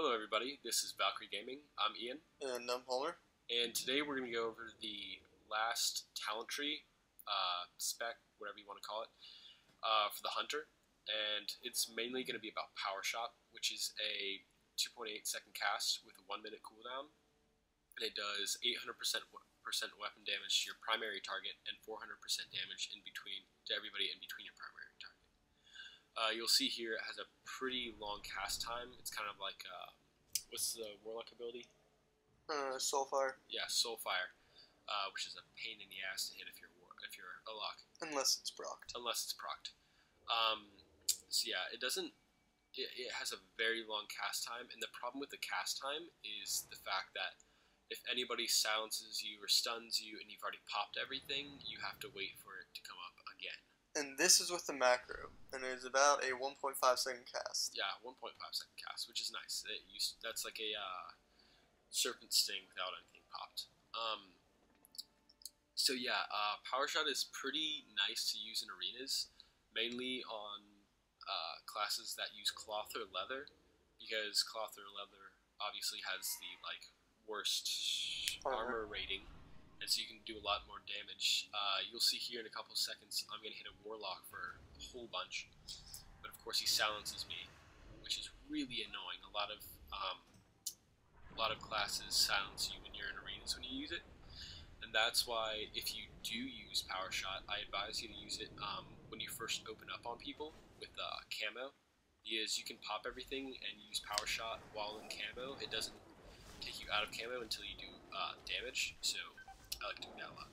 Hello everybody, this is Valkyrie Gaming. I'm Ian. And I'm Palmer. And today we're going to go over the last talent tree, spec, whatever you want to call it, for the Hunter. And it's mainly going to be about Powershot, which is a 2.8 second cast with a 1 minute cooldown. And it does 800% weapon damage to your primary target and 400% damage to everybody in between your primary target. You'll see here it has a pretty long cast time. It's kind of like, what's the Warlock ability? Soulfire. Yeah, Soulfire, which is a pain in the ass to hit if you're a lock. Unless it's procced. So yeah, it has a very long cast time, and the problem with the cast time is the fact that if anybody silences you or stuns you and you've already popped everything, you have to wait for it to come up again. And this is with the macro, and it's about a 1.5 second cast. Yeah, 1.5 second cast, which is nice. That's like a serpent sting without anything popped. So yeah, Powershot is pretty nice to use in arenas, mainly on classes that use cloth or leather, because cloth or leather obviously has the worst armor rating. And so you can do a lot more damage. You'll see here in a couple seconds, I'm going to hit a Warlock for a whole bunch. But of course he silences me, which is really annoying. A lot of classes silence you when you're in arenas when you use it. And that's why if you do use Powershot, I advise you to use it when you first open up on people with camo. Because you can pop everything and use Powershot while in camo. It doesn't take you out of camo until you do damage. So I like doing that a lot.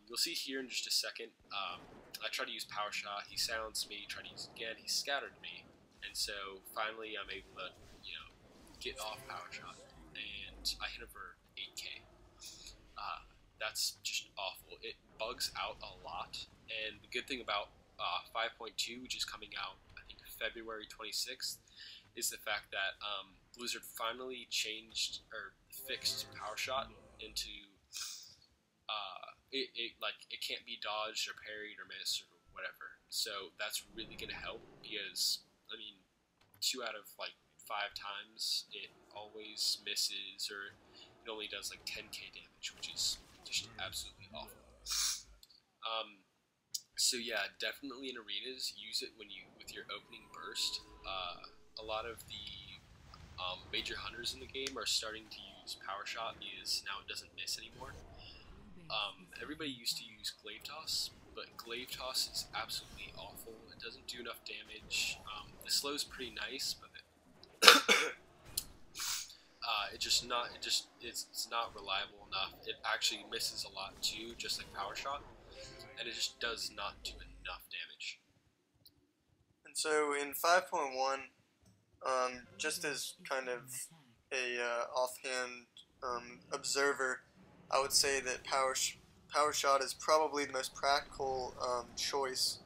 You'll see here in just a second, I tried to use Powershot, he silenced me, tried to use it again, he scattered me, and so finally I'm able to, get off Powershot, and I hit him for 8k. That's just awful. It bugs out a lot, and the good thing about 5.2, which is coming out, I think, February 26th, is the fact that Blizzard finally changed, or fixed Powershot into it can't be dodged or parried or missed or whatever. So that's really gonna help because 2 out of 5 times it always misses, or it only does 10k damage, which is just absolutely awful. So yeah, definitely in arenas, use it with your opening burst. A lot of the major hunters in the game are starting to use Powershot because now it doesn't miss anymore. Everybody used to use Glaive Toss, but Glaive Toss is absolutely awful. It doesn't do enough damage. The slow is pretty nice, but it's not reliable enough. It actually misses a lot too, just like Powershot, and it just does not do enough damage. And so in 5.1, just as kind of a offhand observer, I would say that Powershot is probably the most practical choice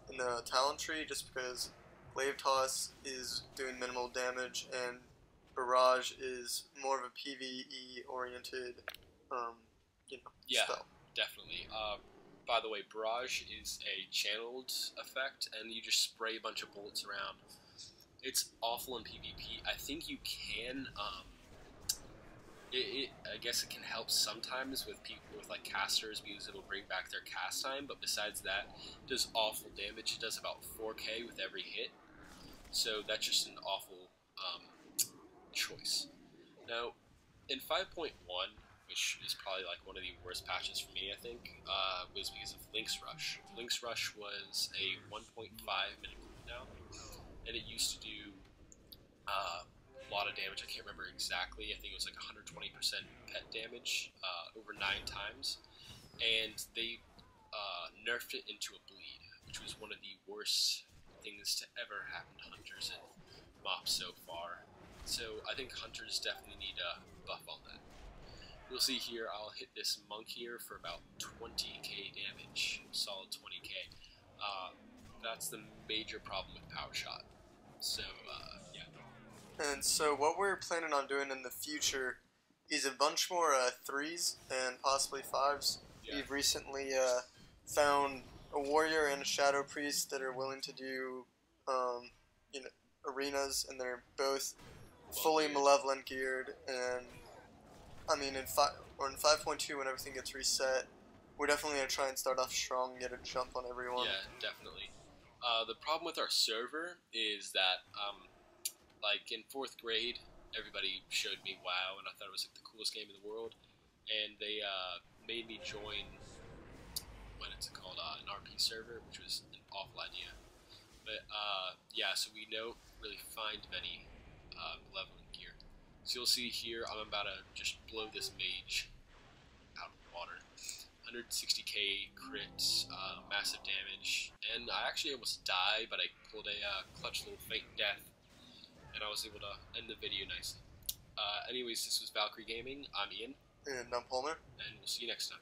in the talent tree, just because Glaive Toss is doing minimal damage and Barrage is more of a PvE oriented spell. Definitely. By the way, Barrage is a channeled effect, and you just spray a bunch of bullets around. It's awful in PvP. I think you can. I guess it can help sometimes with people with casters because it'll bring back their cast time. But besides that, it does awful damage. It does about 4k with every hit. So that's just an awful choice. Now, in 5.1, which is probably one of the worst patches for me, I think, was because of Link's Rush. Link's Rush was a 1.5 minute cooldown, and it used to do a lot of damage. I can't remember exactly. I think it was 120% pet damage over 9 times, and they nerfed it into a bleed, which was one of the worst things to ever happen to hunters and mobs so far. So I think hunters definitely need a buff on that. You'll see here I'll hit this monk here for about 20k damage, solid 20k. That's the major problem with Powershot. So yeah. And so what we're planning on doing in the future is a bunch more 3s and possibly 5s. Yeah. We've recently found a warrior and a shadow priest that are willing to do arenas, and they're both fully geared. malevolent geared, and I mean in 5.2 when everything gets reset, we're definitely gonna try and start off strong, get a jump on everyone. Yeah, definitely. The problem with our server is that, like in 4th grade, everybody showed me WoW, and I thought it was like the coolest game in the world, and they made me join what it's called an RP server, which was an awful idea. But yeah, so we don't really find many malevolent gear. So you'll see here, I'm about to just blow this mage out of the water. 160k crits, massive damage, and I actually almost died, but I pulled a clutch little fake death, and I was able to end the video nicely. Anyways, this was Valkyrie Gaming. I'm Ian. And I'm Palmer. And we'll see you next time.